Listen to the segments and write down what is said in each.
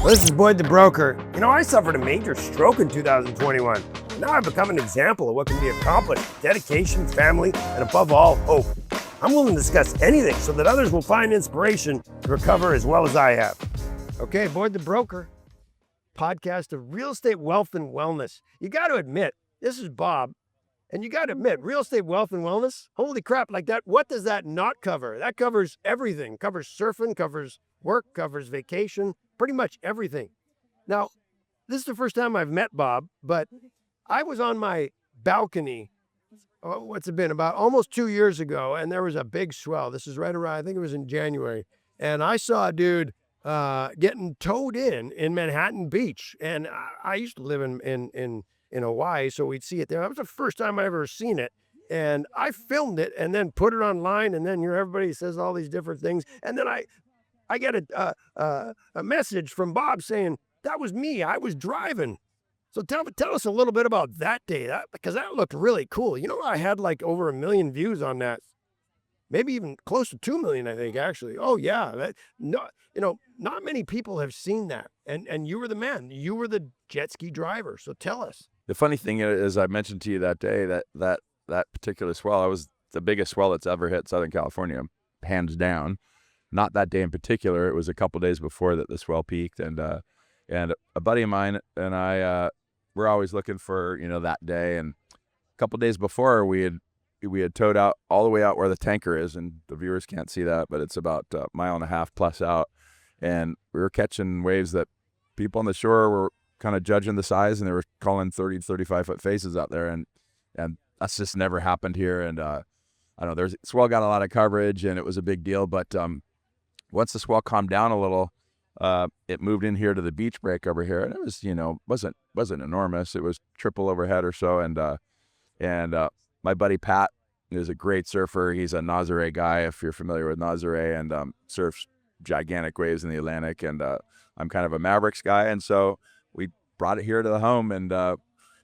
This is Boyd the Broker. You know, I suffered a major stroke in 2021. Now I've become an example of what can be accomplished with dedication, family, and above all, hope. I'm willing to discuss anything so that others will find inspiration to recover as well as I have. Okay, Boyd the Broker, podcast of real estate wealth and wellness. You got to admit, this is Bob, and you got to admit, real estate wealth and wellness, holy crap, like that, what does that not cover? That covers everything. Covers surfing, covers work, covers vacation, pretty much everything. Now, this is the first time I've met Bob, but I was on my balcony, what's it been, about almost 2 years ago, and there was a big swell. This is right around, I think it was in January, and I saw a dude getting towed in Manhattan Beach, and I used to live in Hawaii, so we'd see it there. That was the first time I ever seen it, and I filmed it and then put it online, and then everybody says all these different things, and then I get a message from Bob saying, that was me, I was driving. So tell us a little bit about that day, because that looked really cool. You know, I had like over 1 million views on that. Maybe even close to 2 million, I think, actually. Oh, yeah. Not many people have seen that. And you were the man. You were the jet ski driver. So tell us. The funny thing is, I mentioned to you that day that particular swell, I was the biggest swell that's ever hit Southern California, hands down. Not that day in particular. It was a couple days before that the swell peaked. And a buddy of mine and I were always looking for, that day. And a couple days before, we had towed out all the way out where the tanker is, and the viewers can't see that, but it's about a mile and a half plus out. And we were catching waves that people on the shore were kind of judging the size, and they were calling 30, 35-foot faces out there. And that's just never happened here. And I don't know, swell got a lot of coverage, and it was a big deal. But once the swell calmed down a little, it moved in here to the beach break over here, and it was, wasn't enormous. It was triple overhead or so. And my buddy Pat is a great surfer. He's a Nazare guy, if you're familiar with Nazare, and surfs gigantic waves in the Atlantic. And I'm kind of a Mavericks guy, and so we brought it here to the home and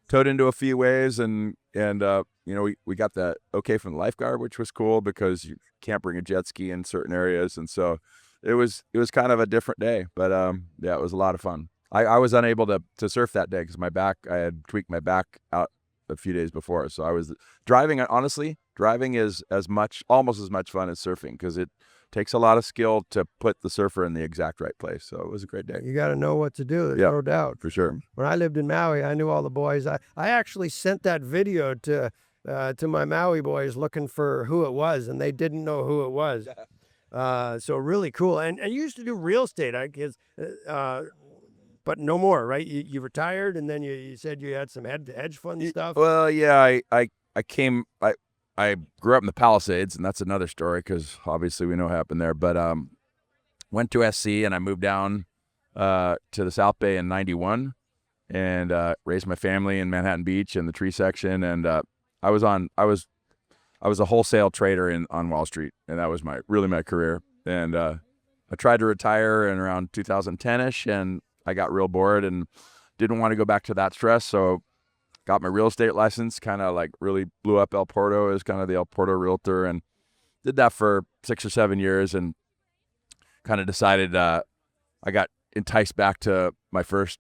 towed into a few waves. And we got the okay from the lifeguard, which was cool because you can't bring a jet ski in certain areas, and so it was kind of a different day. But yeah, it was a lot of fun. I was unable to surf that day because I had tweaked my back out a few days before. So I was driving. Honestly, driving is almost as much fun as surfing, because it takes a lot of skill to put the surfer in the exact right place. So it was a great day. You got to know what to do. There's no doubt. For sure. When I lived in Maui, I knew all the boys. I actually sent that video to my Maui boys looking for who it was, and they didn't know who it was. So really cool. And you used to do real estate, I guess. But no more, right? You retired, and then you said you had some hedge fund stuff. Well, yeah, I grew up in the Palisades, and that's another story because obviously we know what happened there. But went to SC, and I moved down to the South Bay in '91, and raised my family in Manhattan Beach in the tree section. And I was a wholesale trader on Wall Street, and that was really my career. And I tried to retire in around 2010ish, and I got real bored and didn't want to go back to that stress. So got my real estate license, kind of like really blew up El Porto as kind of the El Porto realtor, and did that for 6 or 7 years, and kind of decided I got enticed back to my first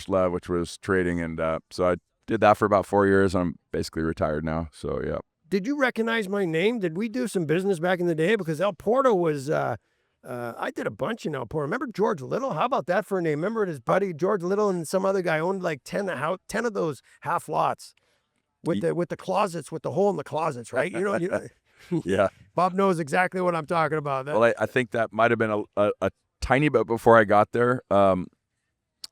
love, which was trading. And so I did that for about 4 years. I'm basically retired now. So, yeah. Did you recognize my name? Did we do some business back in the day? Because El Porto was... I did a bunch in El Porto. Remember George Little? How about that for a name? Remember his buddy George Little and some other guy owned like 10 of those half lots with the closets, with the hole in the closets, right? Yeah. Bob knows exactly what I'm talking about. Well, I think that might have been a tiny bit before I got there,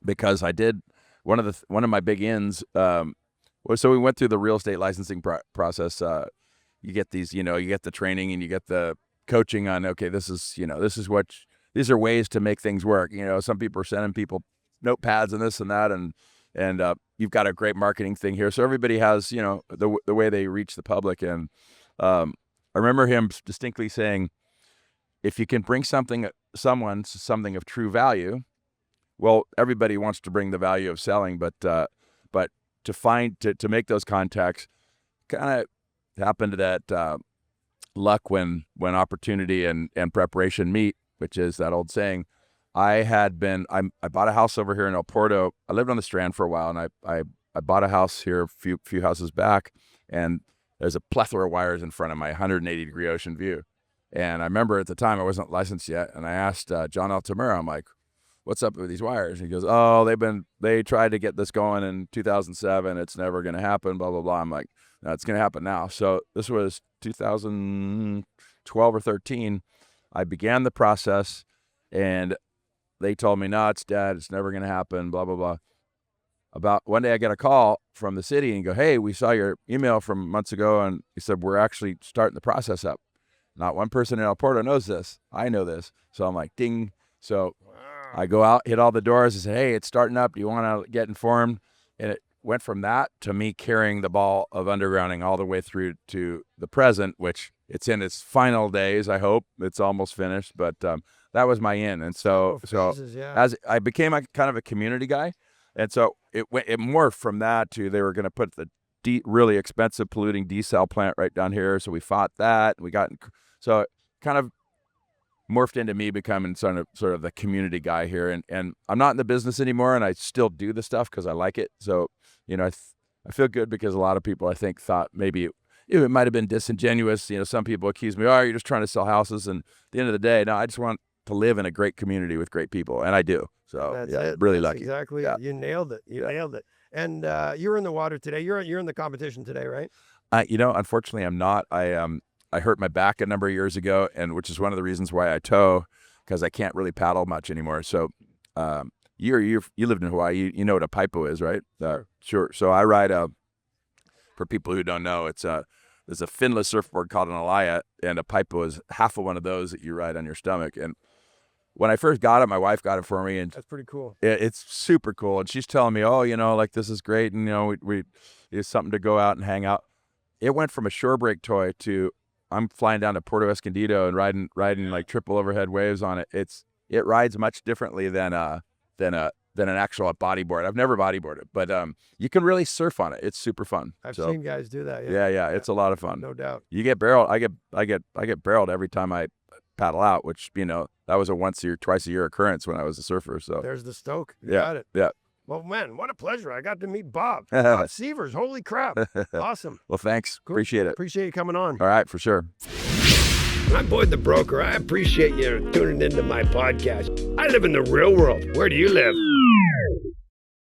because I did one of my big ins. So we went through the real estate licensing process. You get these, you get the training and you get the coaching on, okay, these are ways to make things work. Some people are sending people notepads and this and that, and you've got a great marketing thing here. So everybody has, the way they reach the public. And I remember him distinctly saying, if you can bring something of true value, well, everybody wants to bring the value of selling, but to make those contacts, kind of happened that luck when opportunity and preparation meet, which is that old saying. I bought a house over here in El Porto. I lived on the Strand for a while, and I bought a house here a few houses back, and there's a plethora of wires in front of my 180-degree ocean view. And I remember at the time I wasn't licensed yet, and I asked John Altamura, I'm like, what's up with these wires? And he goes, oh, they tried to get this going in 2007. It's never going to happen, blah, blah, blah. I'm like, no, it's going to happen now. So this was 2012 or 13. I began the process, and they told me, no, it's dead. It's never going to happen, blah, blah, blah. About one day I get a call from the city and go, hey, we saw your email from months ago, and he said, we're actually starting the process up. Not one person in El Porto knows this. I know this. So I'm like, ding. So I go out, hit all the doors, and say, hey, it's starting up. Do you want to get informed? And it went from that to me carrying the ball of undergrounding all the way through to the present, which it's in its final days, I hope. It's almost finished. But that was my in. And so as I became kind of a community guy, and so it morphed from that to they were going to put the really expensive polluting desal plant right down here. So we fought that. So it kind of morphed into me becoming sort of the community guy here. And I'm not in the business anymore, and I still do the stuff because I like it. So, I feel good because a lot of people, I think, thought maybe it might have been disingenuous. Some people accuse me, oh, you're just trying to sell houses. And at the end of the day, no, I just want to live in a great community with great people. And I do. So really lucky. Exactly. Yeah. You nailed it. You nailed it. And you're in the water today. You're in the competition today, right? Unfortunately, I'm not. I hurt my back a number of years ago, and which is one of the reasons why I tow, because I can't really paddle much anymore. So you lived in Hawaii. You know what a paipo is, right? Sure. So I ride for people who don't know, there's a finless surfboard called an alaya, and a paipo is half of one of those that you ride on your stomach. And when I first got it, my wife got it for me, and that's pretty cool. It's super cool. And she's telling me, oh, like this is great, and we it's something to go out and hang out. It went from a shore break toy to I'm flying down to Puerto Escondido and riding like triple overhead waves on it. It rides much differently than an actual bodyboard. I've never bodyboarded, but you can really surf on it. It's super fun. I've seen guys do that. Yeah. It's a lot of fun. No doubt. You get barreled. I get barreled every time I paddle out, which that was a twice a year occurrence when I was a surfer. So there's the stoke. You got it. Yeah. Well, man, what a pleasure. I got to meet Bob. Bob Sievers. Holy crap. Awesome. Well, thanks. Cool. Appreciate it. Appreciate you coming on. All right, for sure. I'm Boyd the Broker. I appreciate you tuning into my podcast. I live in the real world. Where do you live?